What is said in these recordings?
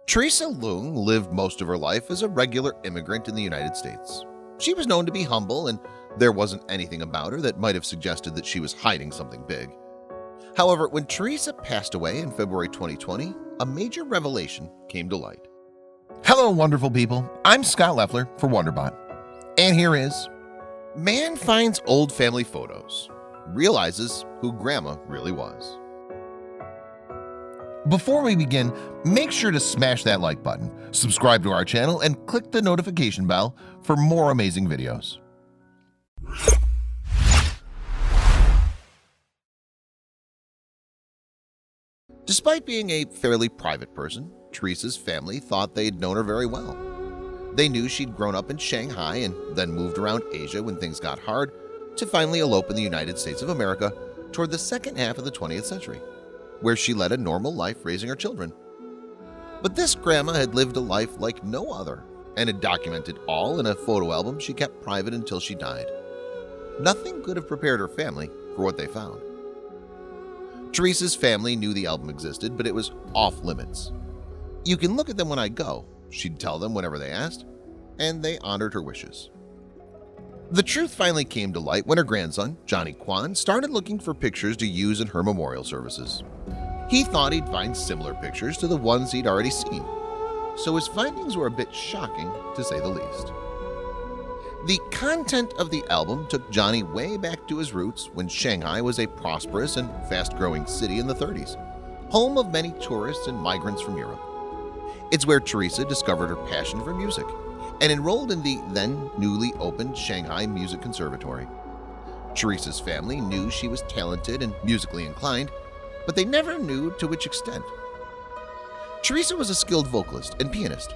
Teresa Leung lived most of her life as a regular immigrant in the United States. She was known to be humble, and there wasn't anything about her that might have suggested that she was hiding something big. However, when Teresa passed away in February 2020, a major revelation came to light. Hello, wonderful people. I'm Scott Leffler for WonderBot. And here is Man finds old family photos, realizes who Grandma really was. Before we begin, make sure to smash that like button, subscribe to our channel, and click the notification bell for more amazing videos. Despite being a fairly private person, Teresa's family thought they'd known her very well. They knew she'd grown up in Shanghai and then moved around Asia when things got hard to finally elope in the United States of America toward the second half of the 20th century, where she led a normal life raising her children. But this grandma had lived a life like no other and had documented all in a photo album she kept private until she died. Nothing could have prepared her family for what they found. Teresa's family knew the album existed, but it was off limits. "You can look at them when I go," she'd tell them whenever they asked, and they honored her wishes. The truth finally came to light when her grandson, Johnny Kwan, started looking for pictures to use in her memorial services. He thought he'd find similar pictures to the ones he'd already seen, so his findings were a bit shocking, to say the least. The content of the album took Johnny way back to his roots when Shanghai was a prosperous and fast-growing city in the 30s, home of many tourists and migrants from Europe. It's where Teresa discovered her passion for music and enrolled in the then newly opened Shanghai Music Conservatory. Teresa's family knew she was talented and musically inclined, but they never knew to which extent. Teresa was a skilled vocalist and pianist,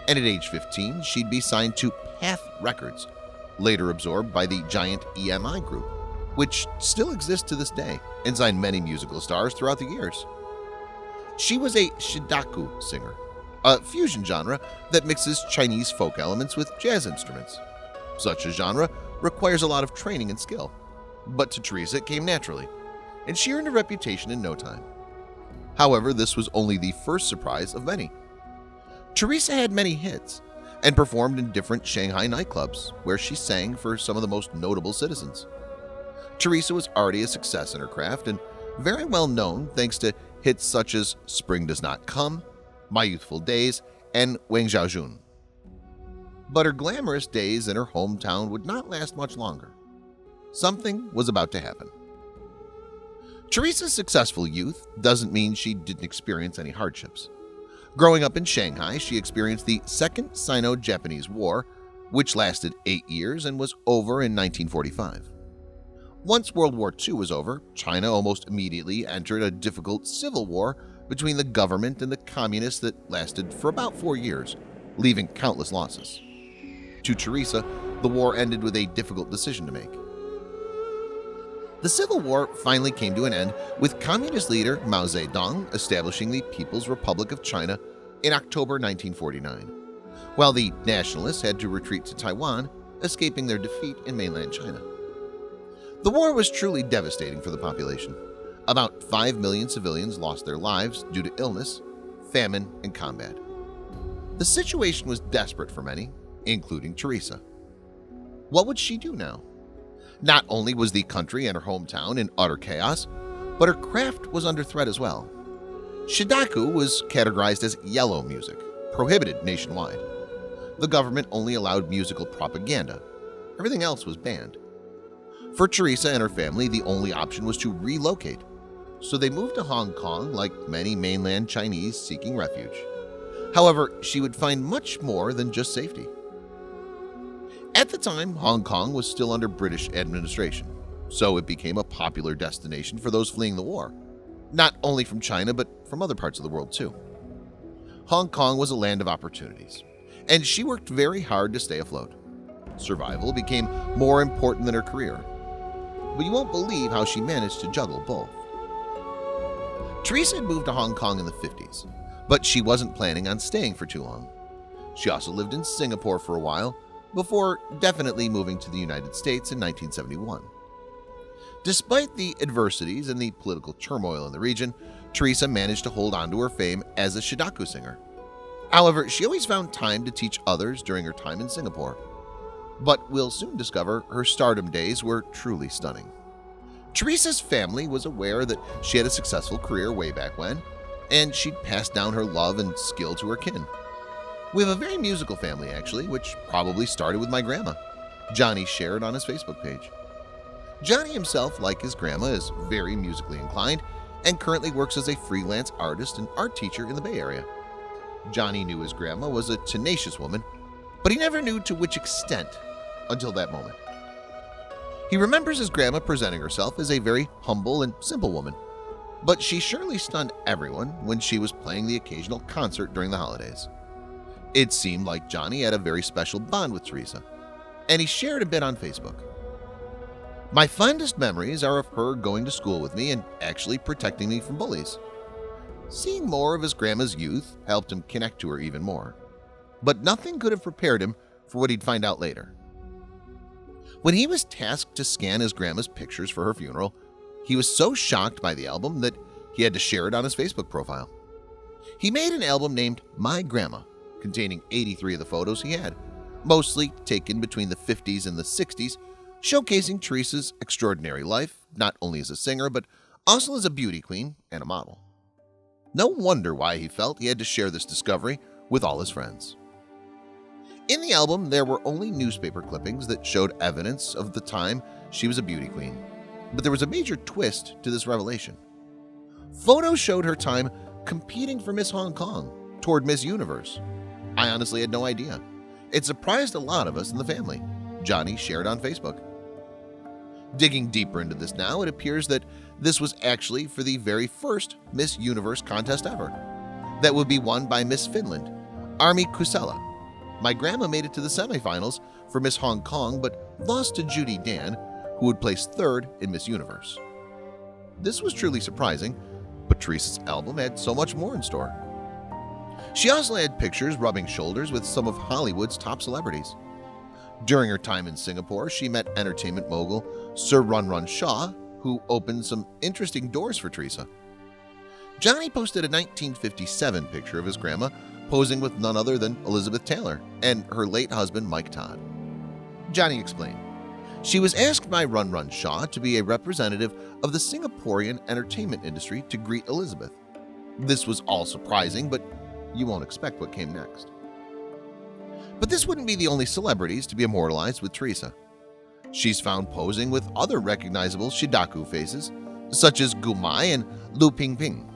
and at age 15 she'd be signed to Path Records, later absorbed by the giant EMI Group, which still exists to this day and signed many musical stars throughout the years. She was a shidaku singer, a fusion genre that mixes Chinese folk elements with jazz instruments. Such a genre requires a lot of training and skill, but to Teresa it came naturally, and she earned a reputation in no time. However, this was only the first surprise of many. Teresa had many hits and performed in different Shanghai nightclubs where she sang for some of the most notable citizens. Teresa was already a success in her craft and very well known thanks to hits such as Spring Does Not Come, My Youthful Days, and Wang Zhaojun. But her glamorous days in her hometown would not last much longer. Something was about to happen. Teresa's successful youth doesn't mean she didn't experience any hardships. Growing up in Shanghai, she experienced the Second Sino-Japanese War, which lasted 8 years and was over in 1945. Once World War II was over, China almost immediately entered a difficult civil war between the government and the communists that lasted for about 4 years, leaving countless losses. To Teresa, the war ended with a difficult decision to make. The Civil War finally came to an end with communist leader Mao Zedong establishing the People's Republic of China in October 1949, while the nationalists had to retreat to Taiwan, escaping their defeat in mainland China. The war was truly devastating for the population. About 5 million civilians lost their lives due to illness, famine, and combat. The situation was desperate for many, including Teresa. What would she do now? Not only was the country and her hometown in utter chaos, but her craft was under threat as well. Shidaku was categorized as yellow music, prohibited nationwide. The government only allowed musical propaganda. Everything else was banned. For Teresa and her family, the only option was to relocate, so they moved to Hong Kong like many mainland Chinese seeking refuge. However, she would find much more than just safety. At the time, Hong Kong was still under British administration, so it became a popular destination for those fleeing the war, not only from China but from other parts of the world too. Hong Kong was a land of opportunities, and she worked very hard to stay afloat. Survival became more important than her career, but you won't believe how she managed to juggle both. Teresa had moved to Hong Kong in the 50s, but she wasn't planning on staying for too long. She also lived in Singapore for a while, before definitely moving to the United States in 1971. Despite the adversities and the political turmoil in the region, Teresa managed to hold on to her fame as a shidaku singer. However, she always found time to teach others during her time in Singapore. But we'll soon discover her stardom days were truly stunning. Teresa's family was aware that she had a successful career way back when, and she'd passed down her love and skill to her kin. We have a very musical family actually, which probably started with my grandma, Johnny shared on his Facebook page. Johnny himself, like his grandma, is very musically inclined and currently works as a freelance artist and art teacher in the Bay Area. Johnny knew his grandma was a tenacious woman, but he never knew to which extent until that moment. He remembers his grandma presenting herself as a very humble and simple woman, but she surely stunned everyone when she was playing the occasional concert during the holidays. It seemed like Johnny had a very special bond with Teresa, and he shared a bit on Facebook. My fondest memories are of her going to school with me and actually protecting me from bullies. Seeing more of his grandma's youth helped him connect to her even more, but nothing could have prepared him for what he'd find out later. When he was tasked to scan his grandma's pictures for her funeral, he was so shocked by the album that he had to share it on his Facebook profile. He made an album named My Grandma, containing 83 of the photos he had, mostly taken between the 50s and the 60s, showcasing Teresa's extraordinary life, not only as a singer but also as a beauty queen and a model. No wonder why he felt he had to share this discovery with all his friends. In the album, there were only newspaper clippings that showed evidence of the time she was a beauty queen, but there was a major twist to this revelation. Photos showed her time competing for Miss Hong Kong toward Miss Universe. I honestly had no idea. It surprised a lot of us in the family, Johnny shared on Facebook. Digging deeper into this now, it appears that this was actually for the very first Miss Universe contest ever. That would be won by Miss Finland, Armi Kusela. My grandma made it to the semifinals for Miss Hong Kong but lost to Judy Dan, who would place third in Miss Universe. This was truly surprising, but Teresa's album had so much more in store. She also had pictures rubbing shoulders with some of Hollywood's top celebrities. During her time in Singapore, she met entertainment mogul Sir Run Run Shaw, who opened some interesting doors for Teresa. Johnny posted a 1957 picture of his grandma posing with none other than Elizabeth Taylor and her late husband Mike Todd. Johnny explained, "She was asked by Run Run Shaw to be a representative of the Singaporean entertainment industry to greet Elizabeth. This was all surprising, but you won't expect what came next." But this wouldn't be the only celebrities to be immortalized with Teresa. She's found posing with other recognizable Shidaku faces, such as Gu Mai and Lu Pingping.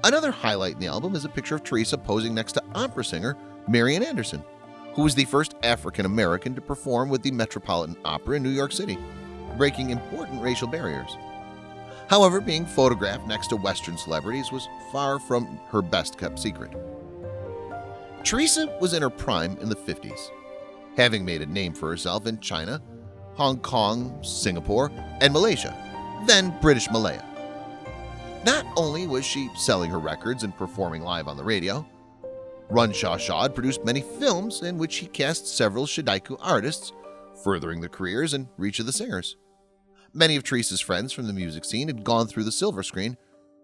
Another highlight in the album is a picture of Teresa posing next to opera singer Marian Anderson, who was the first African-American to perform with the Metropolitan Opera in New York City, breaking important racial barriers. However, being photographed next to Western celebrities was far from her best-kept secret. Teresa was in her prime in the 50s, having made a name for herself in China, Hong Kong, Singapore, and Malaysia, then British Malaya. Not only was she selling her records and performing live on the radio, Run Shaw had produced many films in which he cast several Shidaiku artists, furthering the careers and reach of the singers. Many of Teresa's friends from the music scene had gone through the silver screen,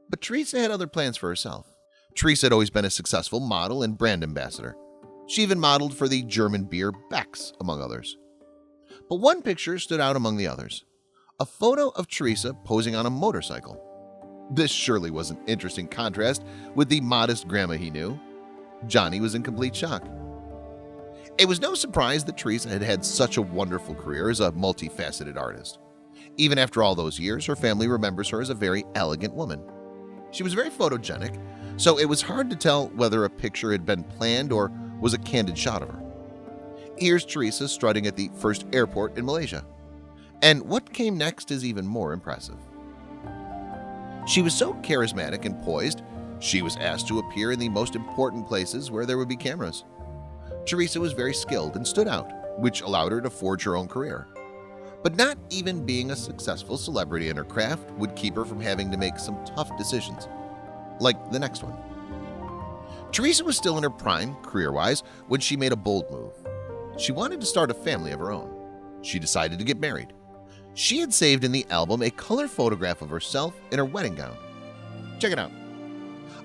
but Teresa had other plans for herself. Teresa had always been a successful model and brand ambassador. She even modeled for the German beer Beck's, among others. But one picture stood out among the others, a photo of Teresa posing on a motorcycle. This surely was an interesting contrast with the modest grandma he knew. Johnny was in complete shock. It was no surprise that Teresa had had such a wonderful career as a multifaceted artist. Even after all those years, her family remembers her as a very elegant woman. She was very photogenic, so it was hard to tell whether a picture had been planned or was a candid shot of her. Here's Teresa strutting at the first airport in Malaysia. And what came next is even more impressive. She was so charismatic and poised, she was asked to appear in the most important places where there would be cameras. Teresa was very skilled and stood out, which allowed her to forge her own career. But not even being a successful celebrity in her craft would keep her from having to make some tough decisions, like the next one. Teresa was still in her prime, career-wise, when she made a bold move. She wanted to start a family of her own. She decided to get married. She had saved in the album a color photograph of herself in her wedding gown. Check it out.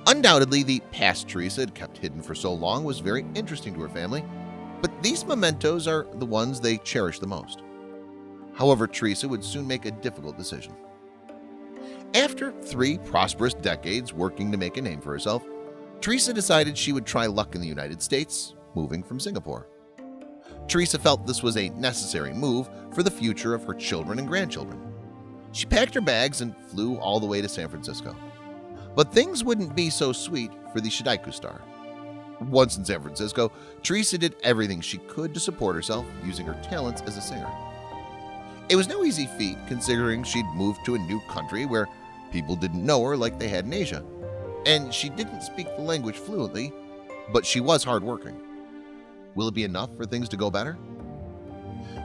Undoubtedly, the past Teresa had kept hidden for so long was very interesting to her family, but these mementos are the ones they cherish the most. However, Teresa would soon make a difficult decision. After 3 prosperous decades working to make a name for herself, Teresa decided she would try luck in the United States, moving from Singapore. Teresa felt this was a necessary move for the future of her children and grandchildren. She packed her bags and flew all the way to San Francisco. But things wouldn't be so sweet for the Shidaiku star. Once in San Francisco, Teresa did everything she could to support herself using her talents as a singer. It was no easy feat considering she'd moved to a new country where people didn't know her like they had in Asia, and she didn't speak the language fluently, but she was hardworking. Will it be enough for things to go better?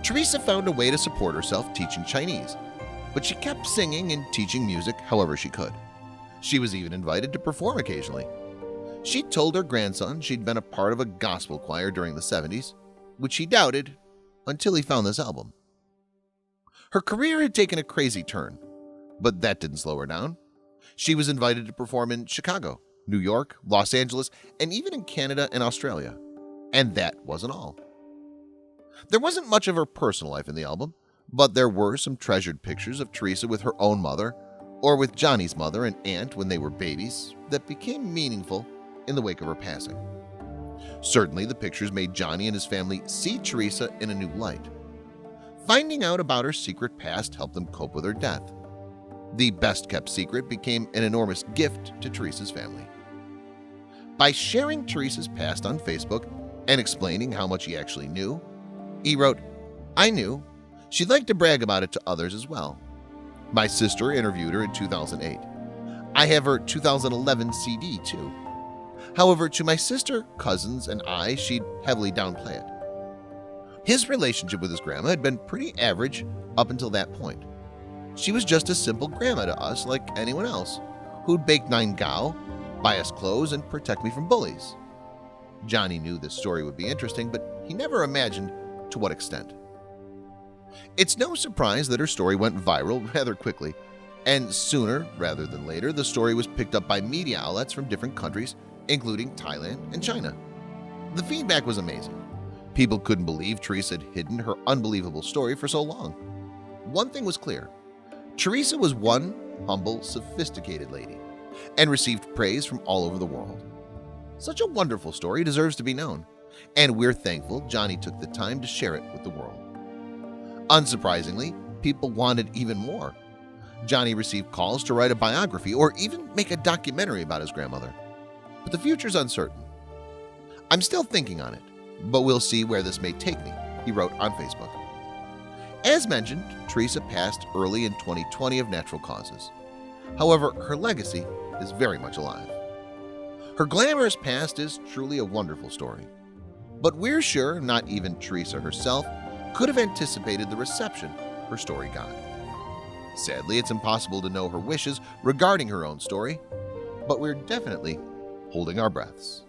Teresa found a way to support herself teaching Chinese, but she kept singing and teaching music however she could. She was even invited to perform occasionally. She told her grandson she'd been a part of a gospel choir during the 70s, which he doubted until he found this album. Her career had taken a crazy turn, but that didn't slow her down. She was invited to perform in Chicago, New York, Los Angeles, and even in Canada and Australia. And that wasn't all. There wasn't much of her personal life in the album, but there were some treasured pictures of Teresa with her own mother or with Johnny's mother and aunt when they were babies that became meaningful in the wake of her passing. Certainly, the pictures made Johnny and his family see Teresa in a new light. Finding out about her secret past helped them cope with her death. The best-kept secret became an enormous gift to Teresa's family. By sharing Teresa's past on Facebook and explaining how much he actually knew, he wrote, "I knew. She'd like to brag about it to others as well. My sister interviewed her in 2008. I have her 2011 CD too. However, to my sister, cousins, and I, she'd heavily downplay it." His relationship with his grandma had been pretty average up until that point. She was just a simple grandma to us like anyone else, who'd bake 9 gao, buy us clothes, and protect me from bullies. Johnny knew this story would be interesting, but he never imagined to what extent. It's no surprise that her story went viral rather quickly, and sooner rather than later, the story was picked up by media outlets from different countries, including Thailand and China. The feedback was amazing. People couldn't believe Teresa had hidden her unbelievable story for so long. One thing was clear. Teresa was one humble, sophisticated lady and received praise from all over the world. Such a wonderful story deserves to be known, and we're thankful Johnny took the time to share it with the world. Unsurprisingly, people wanted even more. Johnny received calls to write a biography or even make a documentary about his grandmother. But the future's uncertain. "I'm still thinking on it, but we'll see where this may take me," he wrote on Facebook. As mentioned, Teresa passed early in 2020 of natural causes. However, her legacy is very much alive. Her glamorous past is truly a wonderful story. But we're sure not even Teresa herself could have anticipated the reception her story got. Sadly, it's impossible to know her wishes regarding her own story, but we're definitely holding our breaths.